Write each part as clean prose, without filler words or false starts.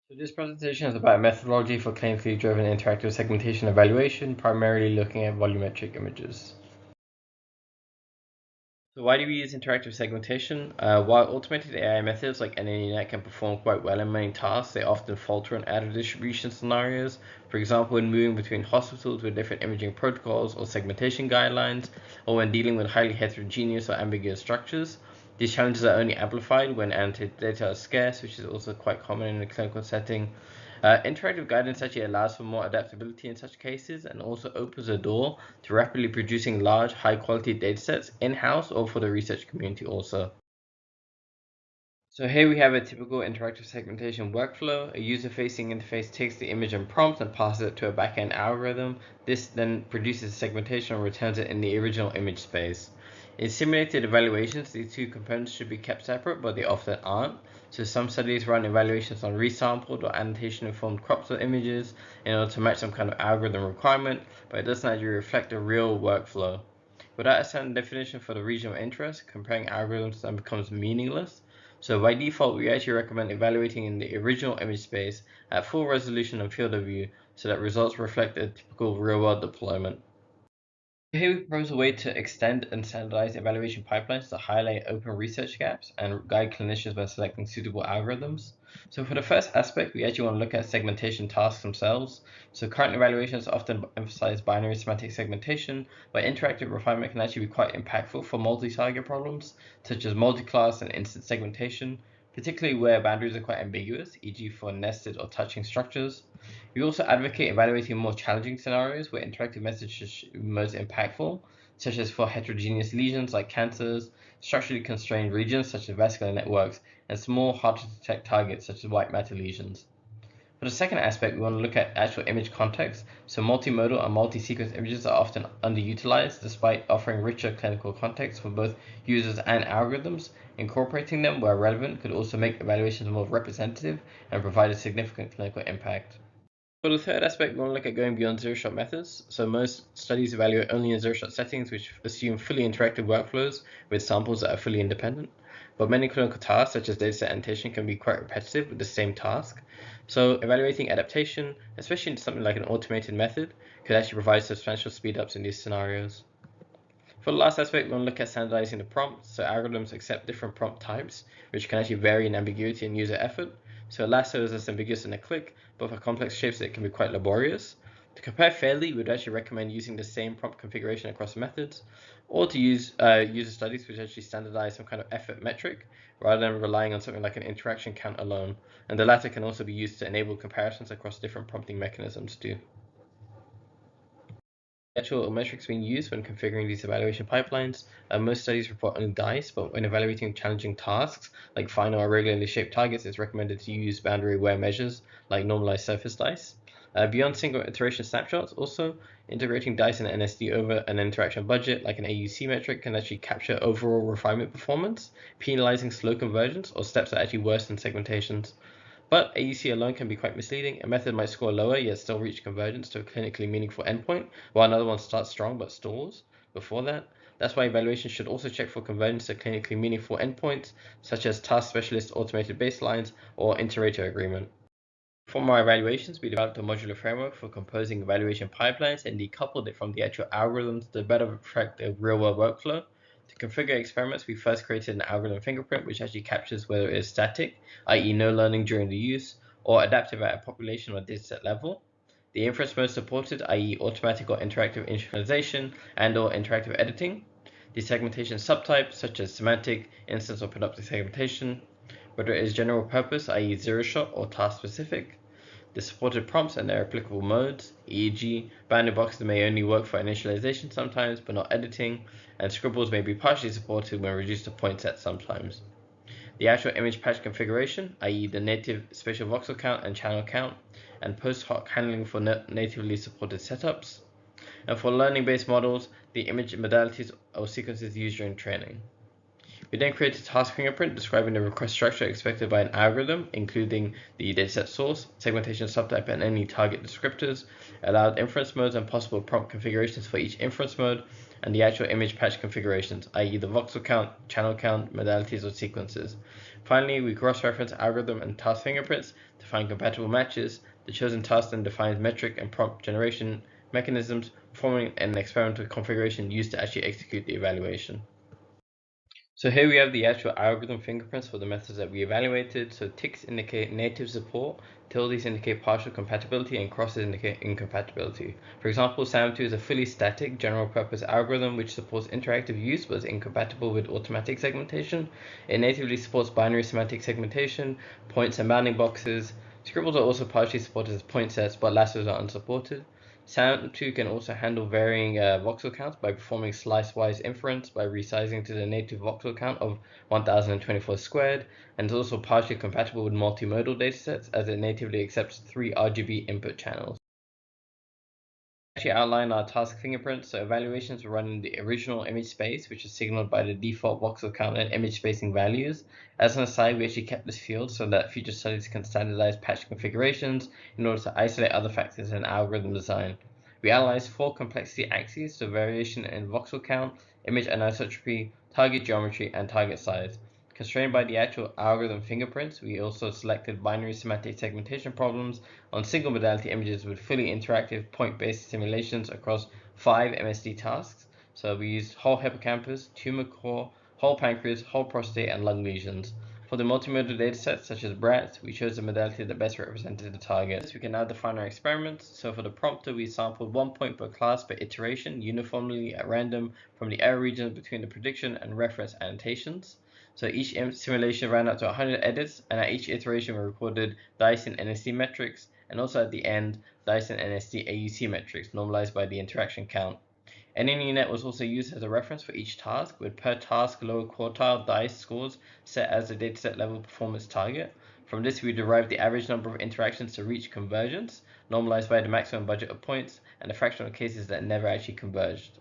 So this presentation is about methodology for clinically driven interactive segmentation evaluation, primarily looking at volumetric images. So why do we use interactive segmentation? While automated AI methods like NNNet can perform quite well in many tasks, they often falter in error distribution scenarios. For example, when moving between hospitals with different imaging protocols or segmentation guidelines, or when dealing with highly heterogeneous or ambiguous structures. These challenges are only amplified when annotated data are scarce, which is also quite common in a clinical setting. Interactive guidance actually allows for more adaptability in such cases and also opens a door to rapidly producing large, high-quality datasets in-house or for the research community also. So here we have a typical interactive segmentation workflow. A user-facing interface takes the image and prompt and passes it to a backend algorithm. This then produces segmentation and returns it in the original image space. In simulated evaluations, these two components should be kept separate, but they often aren't. So some studies run evaluations on resampled or annotation-informed crops of images in order to match some kind of algorithm requirement, but it doesn't actually reflect the real workflow. Without a certain definition for the region of interest, comparing algorithms then becomes meaningless. So by default, we actually recommend evaluating in the original image space at full resolution and field of view so that results reflect a typical real-world deployment. Here we propose a way to extend and standardize evaluation pipelines to highlight open research gaps and guide clinicians when selecting suitable algorithms. So for the first aspect, we actually want to look at segmentation tasks themselves. So current evaluations often emphasize binary semantic segmentation, but interactive refinement can actually be quite impactful for multi-target problems, such as multi-class and instance segmentation, particularly where boundaries are quite ambiguous, e.g. for nested or touching structures. We also advocate evaluating more challenging scenarios where interactive messages should be most impactful, such as for heterogeneous lesions like cancers, structurally constrained regions such as vascular networks, and small, hard to detect targets such as white matter lesions. For the second aspect, we want to look at actual image context. So multimodal and multi-sequence images are often underutilized despite offering richer clinical context for both users and algorithms. Incorporating them where relevant could also make evaluations more representative and provide a significant clinical impact. For the third aspect, we want to look at going beyond zero-shot methods. So most studies evaluate only in zero-shot settings, which assume fully interactive workflows with samples that are fully independent. But many clinical tasks, such as dataset annotation, can be quite repetitive with the same task. So evaluating adaptation, especially in something like an automated method, could actually provide substantial speedups in these scenarios. For the last aspect, we want to look at standardizing the prompts. So algorithms accept different prompt types, which can actually vary in ambiguity and user effort. So lasso is as ambiguous in a click, but for complex shapes it can be quite laborious. To compare fairly, we would actually recommend using the same prompt configuration across methods, or to use user studies which actually standardize some kind of effort metric, rather than relying on something like an interaction count alone. And the latter can also be used to enable comparisons across different prompting mechanisms too. Actual metrics being used when configuring these evaluation pipelines. Most studies report only dice, but when evaluating challenging tasks like fine or irregularly shaped targets, it's recommended to use boundary-aware measures like normalized surface dice. Beyond single iteration snapshots, also integrating dice and NSD over an interaction budget like an AUC metric can actually capture overall refinement performance, penalizing slow convergence or steps that actually worsen segmentations. But AUC alone can be quite misleading. A method might score lower yet still reach convergence to a clinically meaningful endpoint, while another one starts strong but stalls before that. That's why evaluation should also check for convergence to clinically meaningful endpoints, such as task specialist automated baselines or inter-rater agreement. For our evaluations, we developed a modular framework for composing evaluation pipelines and decoupled it from the actual algorithms to better reflect the real-world workflow. To configure experiments, we first created an algorithm fingerprint, which actually captures whether it is static, i.e. no learning during the use, or adaptive at a population or dataset level. The inference mode supported, i.e. automatic or interactive initialization and or interactive editing. The segmentation subtypes, such as semantic, instance, or production segmentation, whether it is general purpose, i.e. zero-shot or task-specific. The supported prompts and their applicable modes, e.g. bounding boxes may only work for initialization sometimes, but not editing, and scribbles may be partially supported when reduced to point set sometimes. The actual image patch configuration, i.e. the native spatial voxel count and channel count, and post-hoc handling for natively supported setups. And for learning-based models, the image modalities or sequences used during training. We then create a task fingerprint describing the request structure expected by an algorithm, including the dataset source, segmentation subtype, and any target descriptors, allowed inference modes and possible prompt configurations for each inference mode, and the actual image patch configurations, i.e. the voxel count, channel count, modalities, or sequences. Finally, we cross-reference algorithm and task fingerprints to find compatible matches. The chosen task then defines metric and prompt generation mechanisms, forming an experimental configuration used to actually execute the evaluation. So here we have the actual algorithm fingerprints for the methods that we evaluated. So ticks indicate native support, tildes indicate partial compatibility, and crosses indicate incompatibility. For example, SAM2 is a fully static general purpose algorithm which supports interactive use but is incompatible with automatic segmentation. It natively supports binary semantic segmentation, points and bounding boxes. Scribbles are also partially supported as point sets, but lassos are unsupported. SAM2 can also handle varying voxel counts by performing slice-wise inference by resizing to the native voxel count of 1024 squared, and is also partially compatible with multimodal datasets as it natively accepts 3 RGB input channels. Actually outline our task fingerprints, so evaluations were run in the original image space, which is signaled by the default voxel count and image spacing values. As an aside, we actually kept this field so that future studies can standardize patch configurations in order to isolate other factors in algorithm design. We analyzed 4 complexity axes, so variation in voxel count, image anisotropy, target geometry, and target size. Constrained by the actual algorithm fingerprints, we also selected binary semantic segmentation problems on single modality images with fully interactive point-based simulations across 5 MSD tasks. So we used whole hippocampus, tumor core, whole pancreas, whole prostate, and lung lesions. For the multimodal datasets such as BRAT, we chose the modality that best represented the target. We can now define our experiments. So for the prompter, we sampled 1 point per class per iteration uniformly at random from the error regions between the prediction and reference annotations. So each simulation ran up to 100 edits, and at each iteration we recorded Dyson NSD metrics, and also at the end, Dyson NSD AUC metrics, normalized by the interaction count. NNUNet was also used as a reference for each task, with per task lower quartile DICE scores set as the dataset level performance target. From this, we derived the average number of interactions to reach convergence, normalized by the maximum budget of points, and the fraction of cases that never actually converged.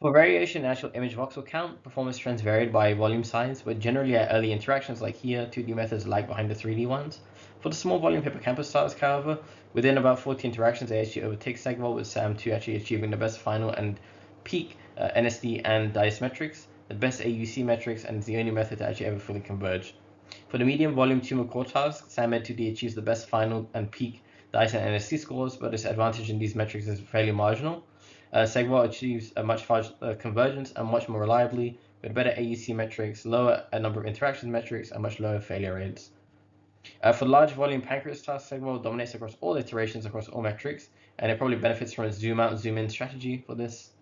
For variation in actual image voxel count, performance trends varied by volume size, but generally at early interactions like here, 2D methods lag behind the 3D ones. For the small volume hippocampus task, however, within about 40 interactions, they actually overtake segvol, with SAM2 actually achieving the best final and peak NSD and DICE metrics, the best AUC metrics, and is the only method to actually ever fully converge. For the medium volume tumor core task, SAMED2D achieves the best final and peak DICE and NSD scores, but its advantage in these metrics is fairly marginal. segvol achieves a much faster convergence and much more reliably, with better AUC metrics, lower number of interaction metrics, and much lower failure rates. For the large volume pancreas task, segvol dominates across all iterations across all metrics, and it probably benefits from a zoom out, zoom in strategy for this.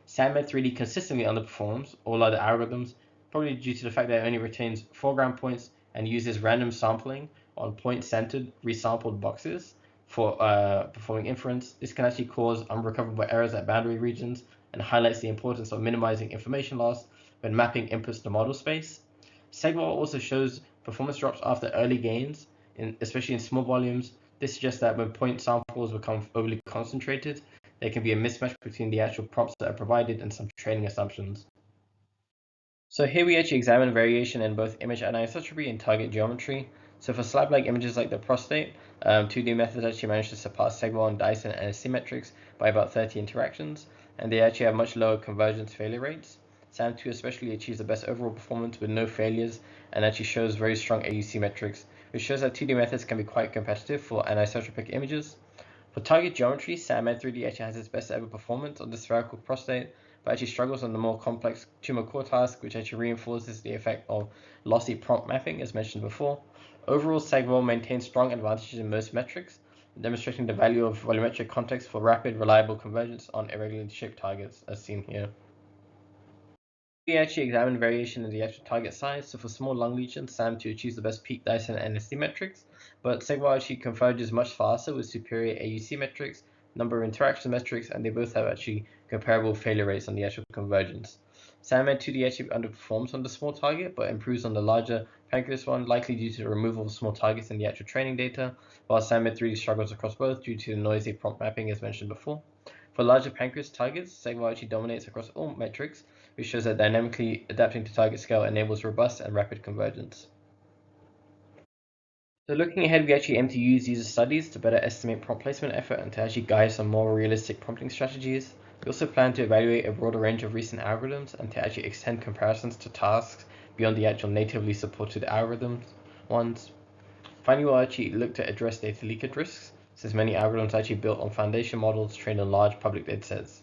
SAMED3D consistently underperforms all other algorithms, probably due to the fact that it only retains foreground points and uses random sampling on point-centered resampled boxes for performing inference. This can actually cause unrecoverable errors at boundary regions and highlights the importance of minimizing information loss when mapping inputs to model space. segvol also shows performance drops after early gains, especially in small volumes. This suggests that when point samples become overly concentrated, there can be a mismatch between the actual prompts that are provided and some training assumptions. So here we actually examine variation in both image anisotropy and target geometry. So for slab-like images like the prostate, 2D methods actually managed to surpass segvol and Dyson and NSD metrics by about 30 interactions, and they actually have much lower convergence failure rates. SAM2 especially achieves the best overall performance with no failures and actually shows very strong AUC metrics, which shows that 2D methods can be quite competitive for anisotropic images. For target geometry, SAMED3D actually has its best ever performance on the spherical prostate, but actually struggles on the more complex tumor core task, which actually reinforces the effect of lossy prompt mapping, as mentioned before. Overall, segvol maintains strong advantages in most metrics, demonstrating the value of volumetric context for rapid, reliable convergence on irregularly shaped targets, as seen here. We actually examined variation in the actual target size. So for small lung lesions, SAM2 achieves the best peak Dyson and NSD metrics, but segvol actually converges much faster with superior AUC metrics, number of interaction metrics, and they both have actually comparable failure rates on the actual convergence. SAMED2D actually underperforms on the small target, but improves on the larger pancreas one, likely due to the removal of small targets in the actual training data, while SAMED3D struggles across both due to the noisy prompt mapping as mentioned before. For larger pancreas targets, segvol actually dominates across all metrics, which shows that dynamically adapting to target scale enables robust and rapid convergence. So looking ahead, we actually aim to use user studies to better estimate prompt placement effort and to actually guide some more realistic prompting strategies. We also plan to evaluate a broader range of recent algorithms and to actually extend comparisons to tasks beyond the actual natively supported algorithms ones. Finally, we'll actually look to address data leakage risks, since many algorithms are actually built on foundation models trained on large public datasets.